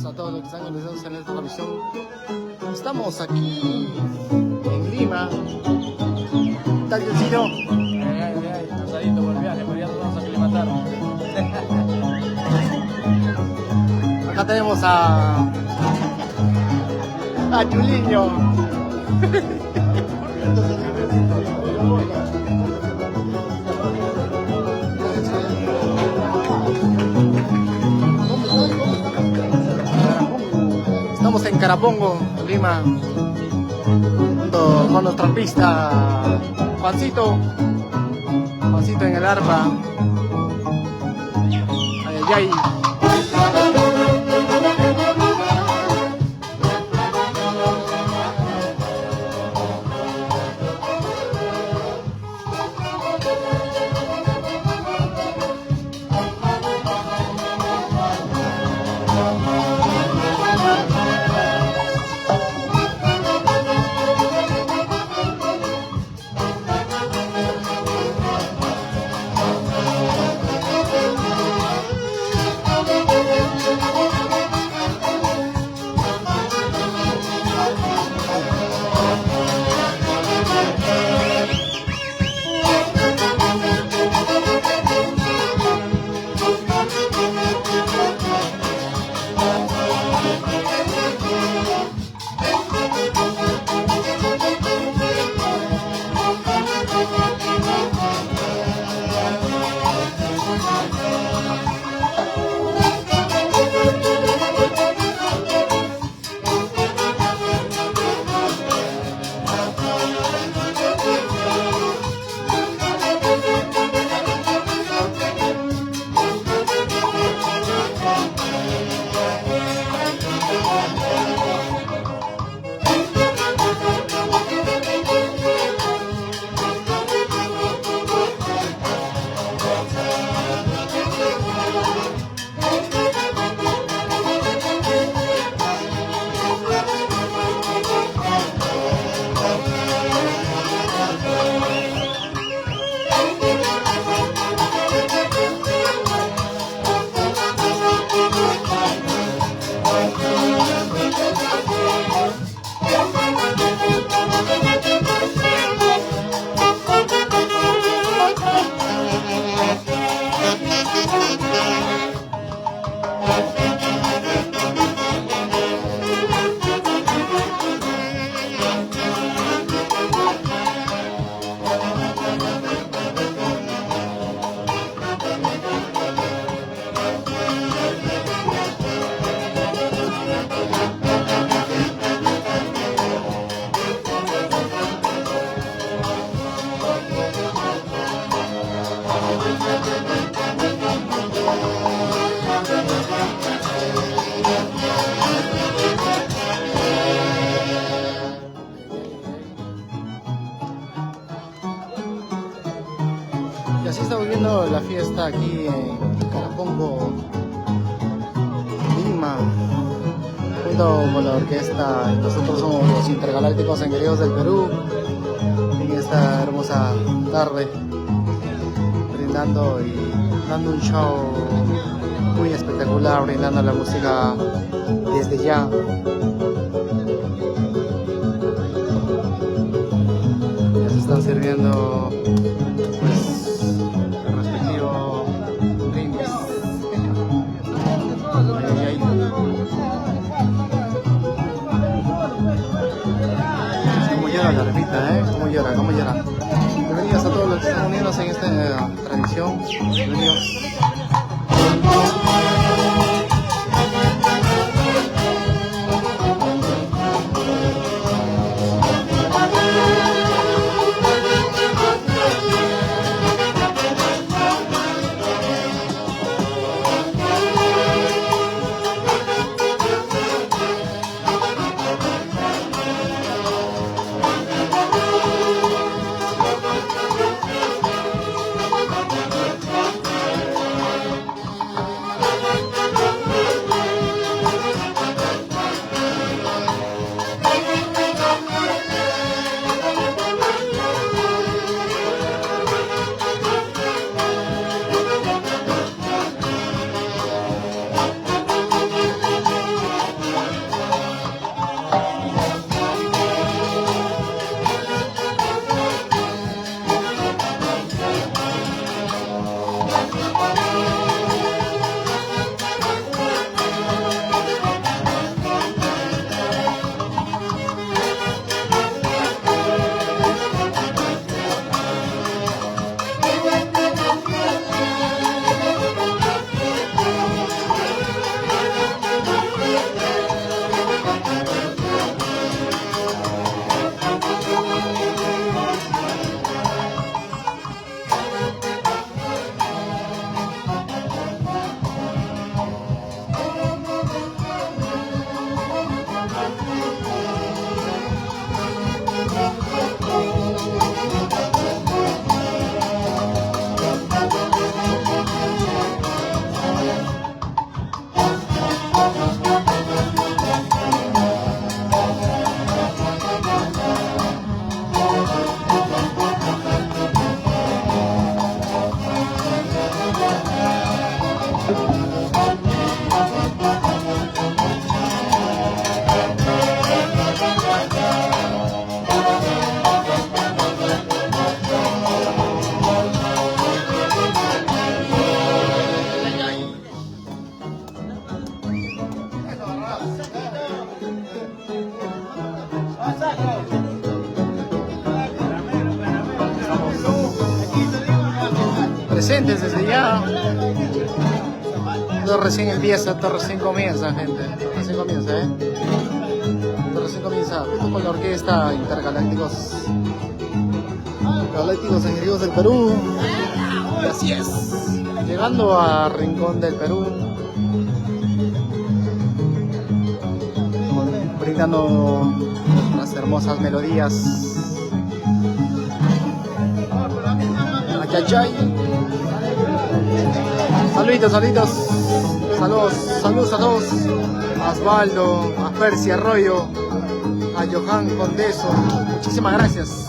A todos los que están conectados en esta transmisión. Estamos aquí en Lima. ¿Tal Diosito? Cansadito por el viaje, pero ya nos vamos a aclimatar. Acá tenemos a Chuliño. Estamos en Carapongo, Lima, junto con nuestra pista Juancito en el arpa. Ay, ay, ay. Y así estamos viendo la fiesta aquí en Carapongo, Lima, junto con la orquesta. Nosotros somos los Intergalácticos Engreídos del Perú, en esta hermosa tarde, brindando y dando un show muy espectacular, brindando la música desde ya. Ya se están sirviendo pues el respectivo brindis. Ay, ay. Como llora la repita, como llora. Bienvenidos a todos los que están uniéndose en esta tradición. Bienvenidos. presentes desde ya. Esto recién empieza, esto recién comienza, gente. Esto recién comienza, Esto recién comienza. Junto con la orquesta Intergalácticos. Galácticos Ejecutivos del Perú. Y así es. Llegando a Rincón del Perú. Brindando unas hermosas melodías. Achachay. Saluditos, saluditos. Saludos a todos. A Osvaldo, a Percy Arroyo, a Johan Condeso. Muchísimas gracias.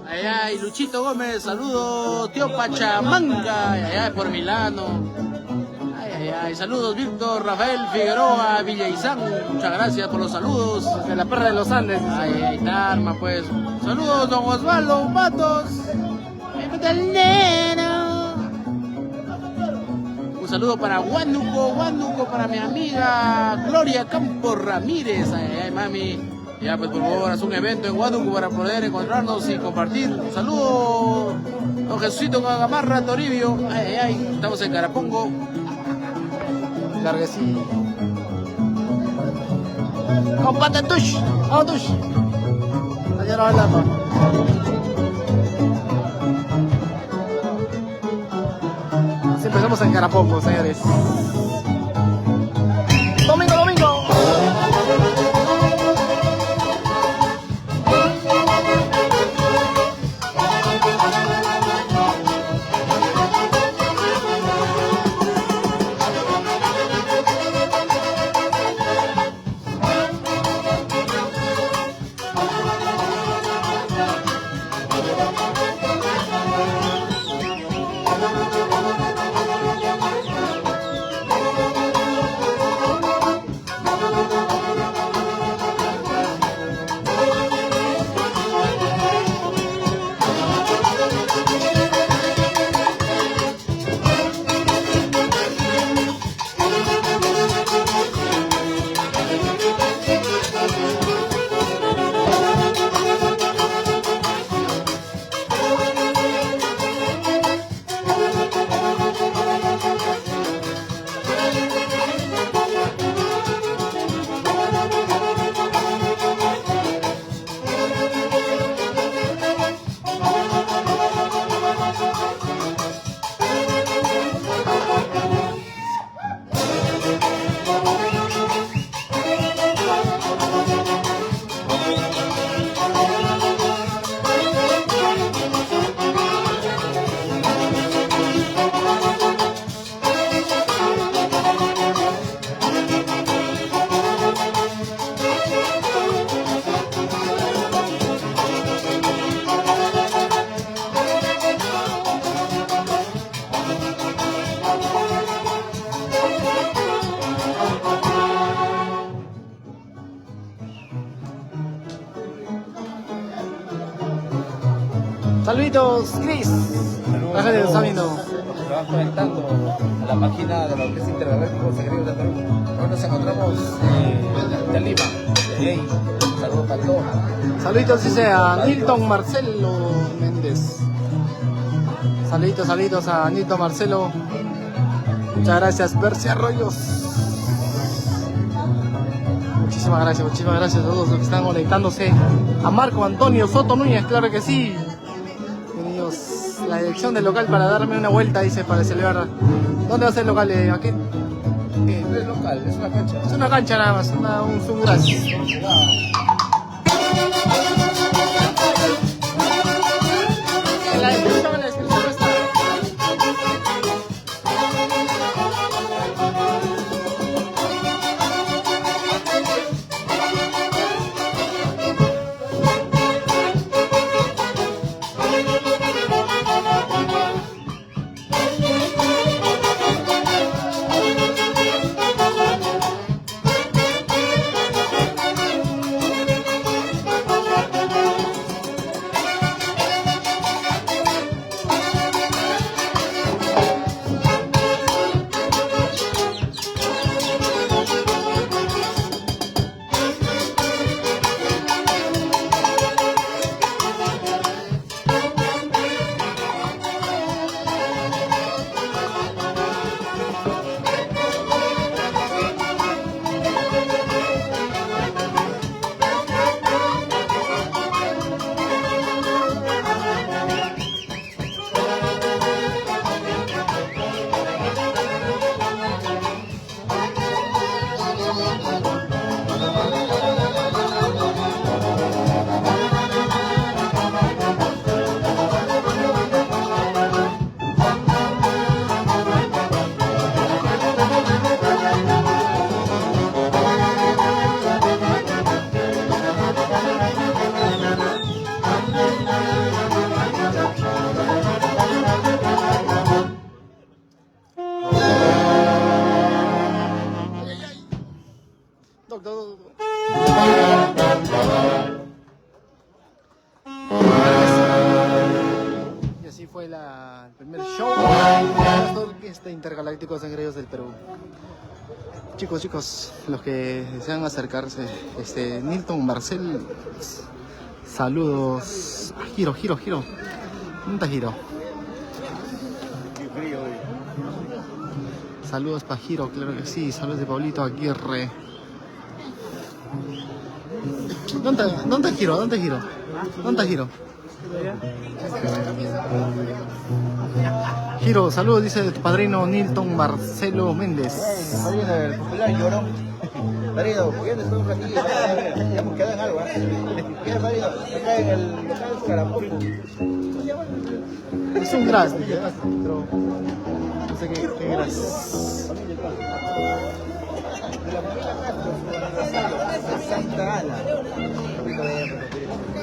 Ay, Luchito Gómez, saludos, tío Pachamanca, ay, por Milano. Ay, saludos, Víctor, Rafael Figueroa, Villaizán, muchas gracias por los saludos. De la perra de los Andes. Ay, Tarma, pues. Saludos, don Osvaldo, Patos. Un saludo para Huánuco, para mi amiga Gloria Campos Ramírez. Ay, mami. Ya, pues por favor, haz un evento en Huánuco para poder encontrarnos y compartir. Un saludo, don Jesucito Gamarra Toribio. Ay, estamos en Carapongo. Claro que sí. Comparte tush. Vamos tush. Allá no hablamos. Así empezamos en Carapongo, señores. Domingo. Saluditos, Chris. La gente nos está viendo. Se van conectando a la página de la Orquesta Intergaláctica Secretos del Perú. Hoy nos encontramos de Lima, de Ley. Saludos para todos. Saluditos dice a Nilton Marcelo Méndez. Saluditos a Nilton Marcelo. Muchas gracias, Percy Arroyos. Muchísimas gracias a todos los que están conectándose. A Marco Antonio Soto Núñez, claro que sí. Bienvenidos. La dirección del local para darme una vuelta, dice, para celebrar. ¿Dónde va a ser el local? ¿Aquí? No es local, es una cancha. Es una cancha nada más, un gracias. En la descripción está. Y así fue el primer show de Intergalácticos Engreídos del Perú. Chicos, los que desean acercarse, Nilton Marcel, saludos. Giro. ¿Dónde está Giro? Saludos para Giro, claro que sí. Saludos de Pablito Aguirre. ¿Dónde está Giro? Giro, saludos, dice tu padrino Nilton Marcelo Méndez. El popular llorón. Marido, ¿por qué no estoy un ratillo? Ya hemos quedado en algo, ¿eh? Marido, acá en el local Carapuco. Es un gras, pero no sé qué gras. Santa Ana.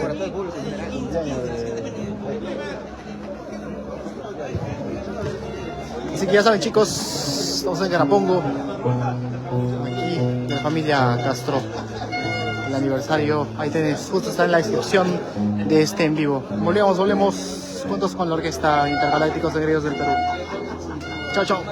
Para todo el público. Así que ya saben, chicos, estamos en Carapongo, aquí de la familia Castro, el aniversario. Ahí tenés, justo está en la descripción de este en vivo. Volvemos juntos con la Orquesta Intergalácticos Engreídos del Perú. Chao.